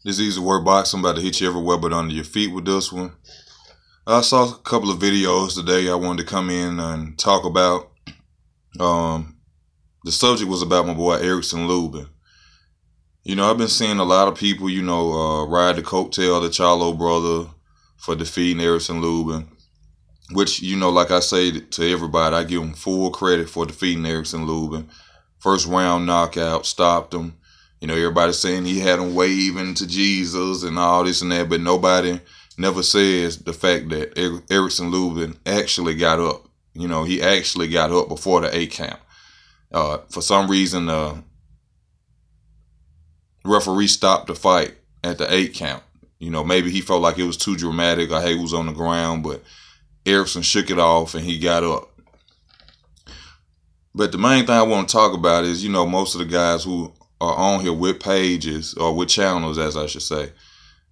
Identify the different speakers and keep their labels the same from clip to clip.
Speaker 1: This easy work boxing. I'm about to hit you everywhere but under your feet with this one. I saw a couple of videos today I wanted to come in and talk about. The subject was about my boy Erickson Lubin. I've been seeing a lot of people, ride the coattail of the Charlo brother for defeating Erickson Lubin. Which, like I say to everybody, I give him full credit for defeating Erickson Lubin. First round knockout, stopped him. Everybody's saying he had him waving to Jesus and all this and that, but nobody never says the fact that Erickson Lubin actually got up. He actually got up before the 8 count. For some reason, the referee stopped the fight at the 8 count. Maybe he felt like it was too dramatic or he was on the ground, but Erickson shook it off and he got up. But the main thing I want to talk about is, most of the guys who are on here with pages or with channels, as I should say,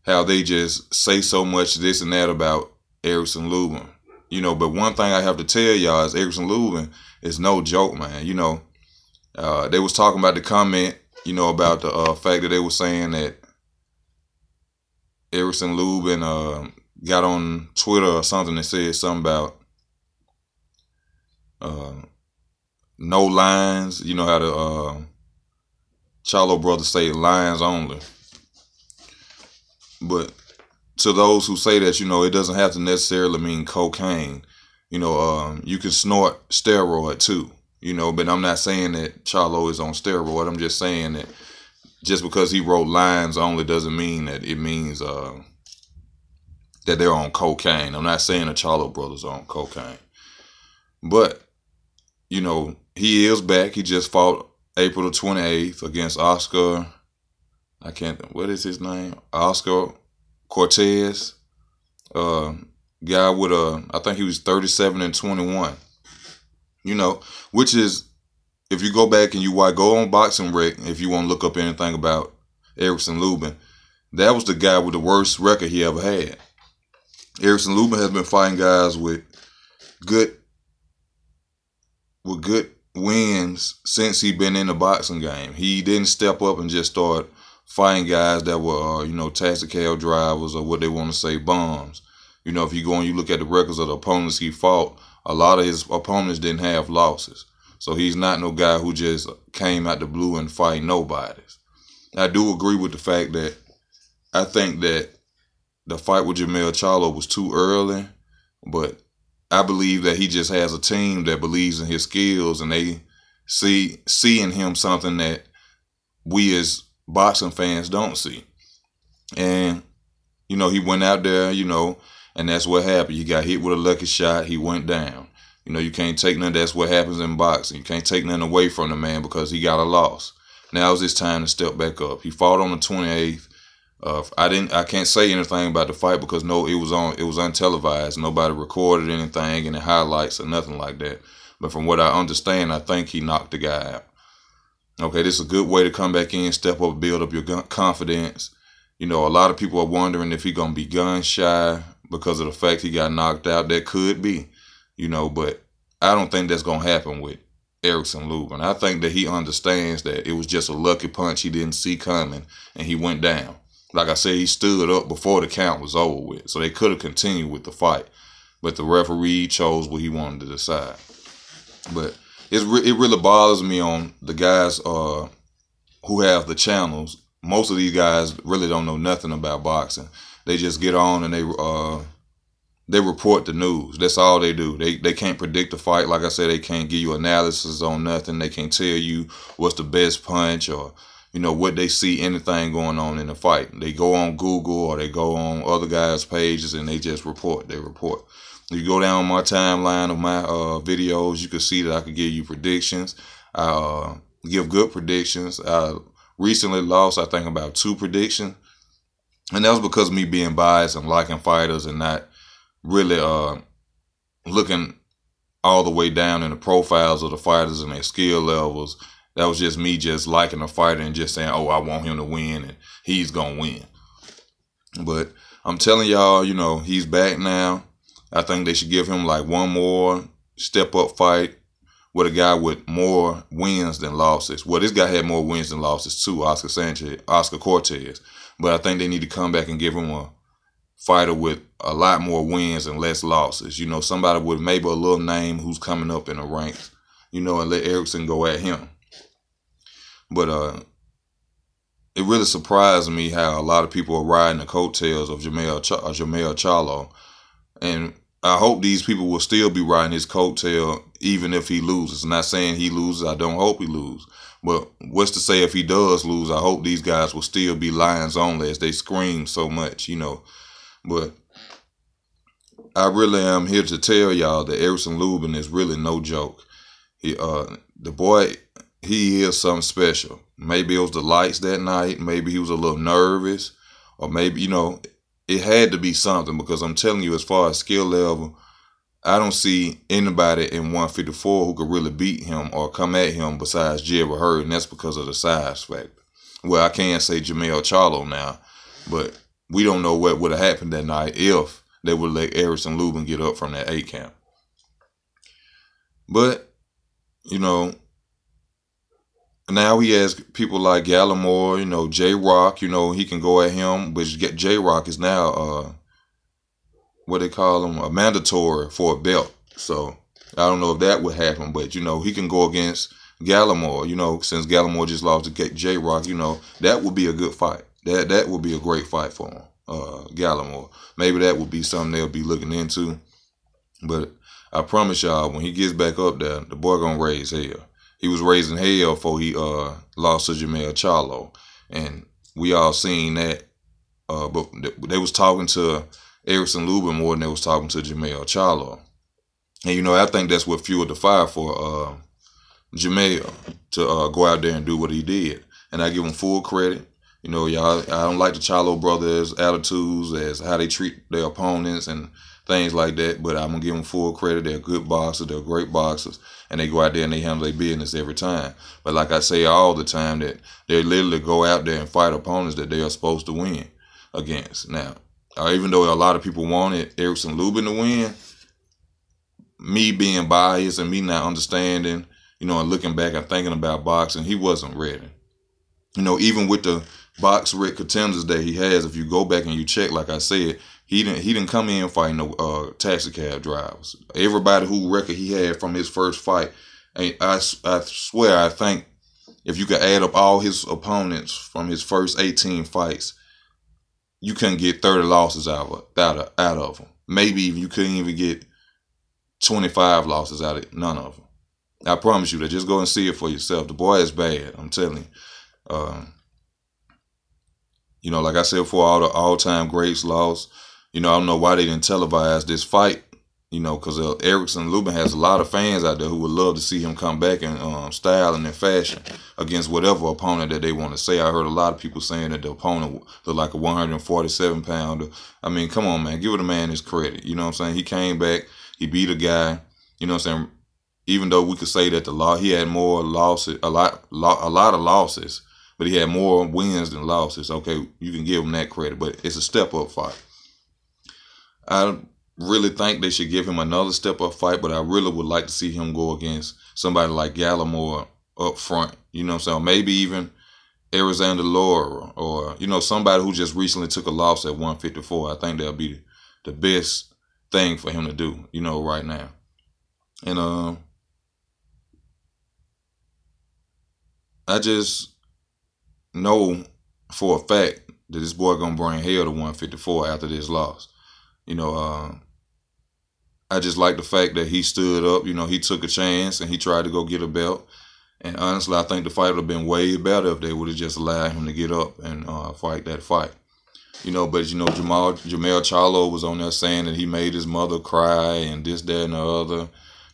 Speaker 1: how they just say so much this and that about Erickson Lubin. But one thing I have to tell y'all is Erickson Lubin is no joke, man. They was talking about the comment, about the fact that they were saying that Erickson Lubin got on Twitter or something and said something about no lines. How the Charlo brothers say lines only. But to those who say that, it doesn't have to necessarily mean cocaine. You can snort steroid too. But I'm not saying that Charlo is on steroid. I'm just saying that just because he wrote lines only doesn't mean that it means that they're on cocaine. I'm not saying the Charlo brothers are on cocaine. But, he is back. He just fought April the 28th against Oscar. What is his name? Oscar Cortez. Guy with I think he was 37-21. Which is, if you go back and you go on Boxing Rec, if you want to look up anything about Erickson Lubin, that was the guy with the worst record he ever had. Erickson Lubin has been fighting guys with good wins since he been in the boxing game. He didn't step up and just start fighting guys that were, taxi cab drivers or what they want to say, bums. If you go and you look at the records of the opponents he fought, a lot of his opponents didn't have losses. So he's not no guy who just came out the blue and fight nobodies. I do agree with the fact that I think that the fight with Jermell Charlo was too early, but I believe that he just has a team that believes in his skills and they see in him something that we as boxing fans don't see. And, he went out there, and that's what happened. He got hit with a lucky shot. He went down. You can't take nothing. That's what happens in boxing. You can't take nothing away from the man because he got a loss. Now is his time to step back up. He fought on the 28th. I can't say anything about the fight because it was untelevised. Nobody recorded anything, any highlights or nothing like that. But from what I understand, I think he knocked the guy out. Okay, this is a good way to come back in, step up, build up your confidence. A lot of people are wondering if he's gonna be gun shy because of the fact he got knocked out. That could be, but I don't think that's gonna happen with Erickson Lubin. I think that he understands that it was just a lucky punch he didn't see coming and he went down. Like I said, he stood up before the count was over with. So they could have continued with the fight. But the referee chose what he wanted to decide. But it really bothers me on the guys who have the channels. Most of these guys really don't know nothing about boxing. They just get on and they report the news. That's all they do. They can't predict the fight. Like I said, they can't give you analysis on nothing. They can't tell you what's the best punch or what they see, anything going on in the fight. They go on Google or they go on other guys' pages and they just report. They report. You go down my timeline of my videos, you can see that I could give you predictions. I give good predictions. I recently lost, I think, about 2 predictions. And that was because of me being biased and liking fighters and not really looking all the way down in the profiles of the fighters and their skill levels. That was just me just liking a fighter and just saying, oh, I want him to win and he's going to win. But I'm telling y'all, he's back now. I think they should give him like one more step up fight with a guy with more wins than losses. Well, this guy had more wins than losses too, Oscar Cortez. But I think they need to come back and give him a fighter with a lot more wins and less losses. You know, somebody with maybe a little name who's coming up in the ranks, you know, and let Erickson go at him. But it really surprised me how a lot of people are riding the coattails of Jermell Charlo. And I hope these people will still be riding his coattail even if he loses. I'm not saying he loses. I don't hope he loses. But what's to say if he does lose? I hope these guys will still be Lions only as they scream so much, you know. But I really am here to tell y'all that Erickson Lubin is really no joke. The boy, he is something special. Maybe it was the lights that night. Maybe he was a little nervous. Or maybe, you know, it had to be something, because I'm telling you, as far as skill level, I don't see anybody in 154 who could really beat him or come at him besides Jerry Hurd, and that's because of the size factor. Well, I can't say Jermell Charlo now, but we don't know what would have happened that night if they would let Erickson Lubin get up from that 8 count. But, you know, now he has people like Gallimore, you know, J-Rock, you know, he can go at him, but J-Rock is now, what they call him, a mandatory for a belt. So I don't know if that would happen, but, you know, he can go against Gallimore, you know, since Gallimore just lost to J-Rock, you know, that would be a good fight. That would be a great fight for him, Gallimore. Maybe that would be something they'll be looking into. But I promise y'all, when he gets back up there, the boy gonna raise hell. He was raising hell before he lost to Jermell Charlo, and we all seen that. But they was talking to Erickson Lubin more than they was talking to Jermell Charlo, and you know, I think that's what fueled the fire for Jermell to go out there and do what he did, and I give him full credit. You know, y'all, I don't like the Charlo brothers' attitudes as how they treat their opponents and things like that, but I'm going to give them full credit. They're good boxers. They're great boxers, and they go out there and they handle their business every time. But like I say all the time, that they literally go out there and fight opponents that they are supposed to win against. Now, even though a lot of people wanted Erickson Lubin to win, me being biased and me not understanding, you know, and looking back and thinking about boxing, he wasn't ready. You know, even with the box red contenders that he has, if you go back and you check, like I said, he didn't come in fighting no taxi cab drivers. Everybody who record he had from his first fight, I swear, I think if you could add up all his opponents from his first 18 fights, you couldn't get 30 losses out of them. Maybe you couldn't even get 25 losses out of none of them. I promise you that. Just go and see it for yourself. The boy is bad, I'm telling you. You know, like I said before, all the all-time greats lost. You know, I don't know why they didn't televise this fight, you know, because Erickson Lubin has a lot of fans out there who would love to see him come back in style and in fashion against whatever opponent that they want to say. I heard a lot of people saying that the opponent looked like a 147-pounder. I mean, come on, man. Give the man his credit. You know what I'm saying? He came back. He beat a guy. You know what I'm saying? Even though we could say that he had more losses, a lot of losses, but he had more wins than losses. Okay, you can give him that credit, but it's a step-up fight. I really think they should give him another step-up fight, but I really would like to see him go against somebody like Gallimore up front. You know what I'm saying? Maybe even Alexander Laura, or, you know, somebody who just recently took a loss at 154. I think that'll be the best thing for him to do, you know, right now. And I just know for a fact that this boy gonna bring hell to 154 after this loss. You know, I just like the fact that he stood up. You know, he took a chance and he tried to go get a belt. And honestly, I think the fight would have been way better if they would have just allowed him to get up and fight that fight. You know, but, you know, Jermell Charlo was on there saying that he made his mother cry and this, that, and the other.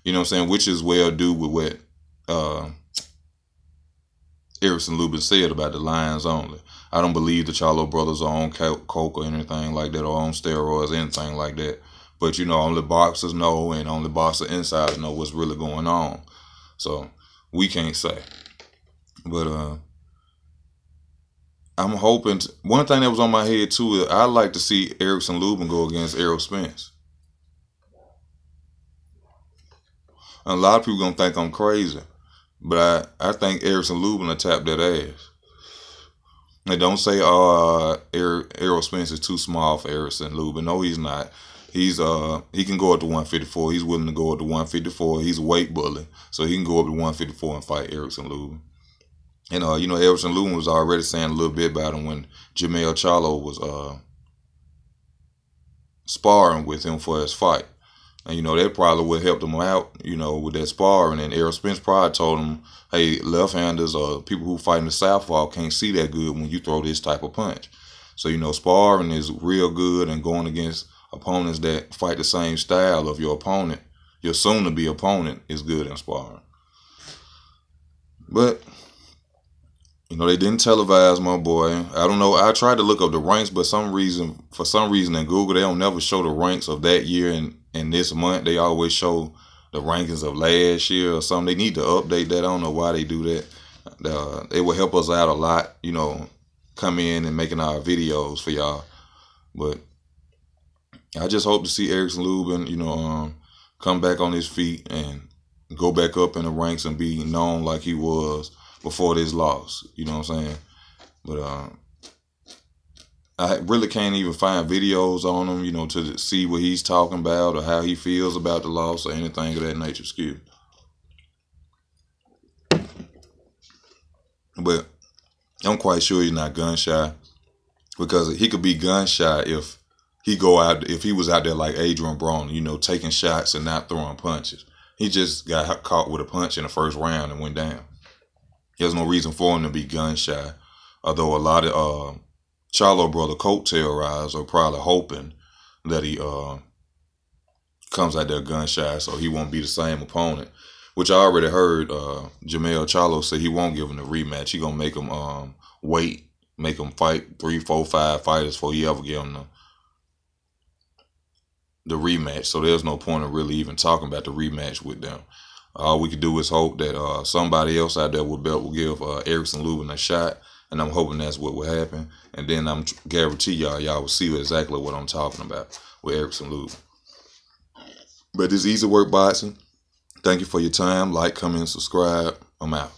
Speaker 1: You know what I'm saying? Which is well due with what Erickson Lubin said about the Lions only. I don't believe the Charlo brothers are on coke or anything like that, or on steroids, anything like that. But, you know, only boxers know, and only boxer insiders know what's really going on. So we can't say. But I'm hoping one thing that was on my head too is I'd like to see Erickson Lubin go against Errol Spence. A lot of people gonna think I'm crazy, but I think Erickson Lubin will tap that ass. They don't say Errol Spence is too small for Erickson Lubin. No, he's not. He can go up to 154. He's willing to go up to 154. He's a weight bully, so he can go up to 154 and fight Erickson Lubin. And Erickson Lubin was already saying a little bit about him when Jermell Charlo was sparring with him for his fight. And, that probably would help him out, with that sparring. And Errol Spence probably told him, hey, left-handers or people who fight in the southpaw can't see that good when you throw this type of punch. So, sparring is real good, and going against opponents that fight the same style of your opponent, your soon-to-be opponent, is good in sparring. But, they didn't televise my boy. I don't know. I tried to look up the ranks, but for some reason in Google, they don't never show the ranks of that year and this month. They always show the rankings of last year or something. They need to update that. I don't know why they do that. It will help us out a lot, come in and making our videos for y'all. But I just hope to see Erickson Lubin, come back on his feet and go back up in the ranks and be known like he was before this loss. You know what I'm saying? But I really can't even find videos on him, to see what he's talking about or how he feels about the loss or anything of that nature. Excuse me. But I'm quite sure he's not gun shy, because he could be gun shy if he was out there like Adrian Broner, taking shots and not throwing punches. He just got caught with a punch in the first round and went down. There's no reason for him to be gun shy, although a lot of Charlo brother coattail riders are probably hoping that he comes out there gun shy so he won't be the same opponent, which I already heard Jermell Charlo say he won't give him the rematch. He gonna make him wait, make him fight 3, 4, 5 fighters before he ever give him the rematch. So there's no point of really even talking about the rematch with them. All we could do is hope that somebody else out there with belt will give Erickson Lubin a shot, and I'm hoping that's what will happen. And then I'm guarantee y'all will see exactly what I'm talking about with Erickson Lubin. But this Easy Work Boxing. Thank you for your time. Like, comment, and subscribe. I'm out.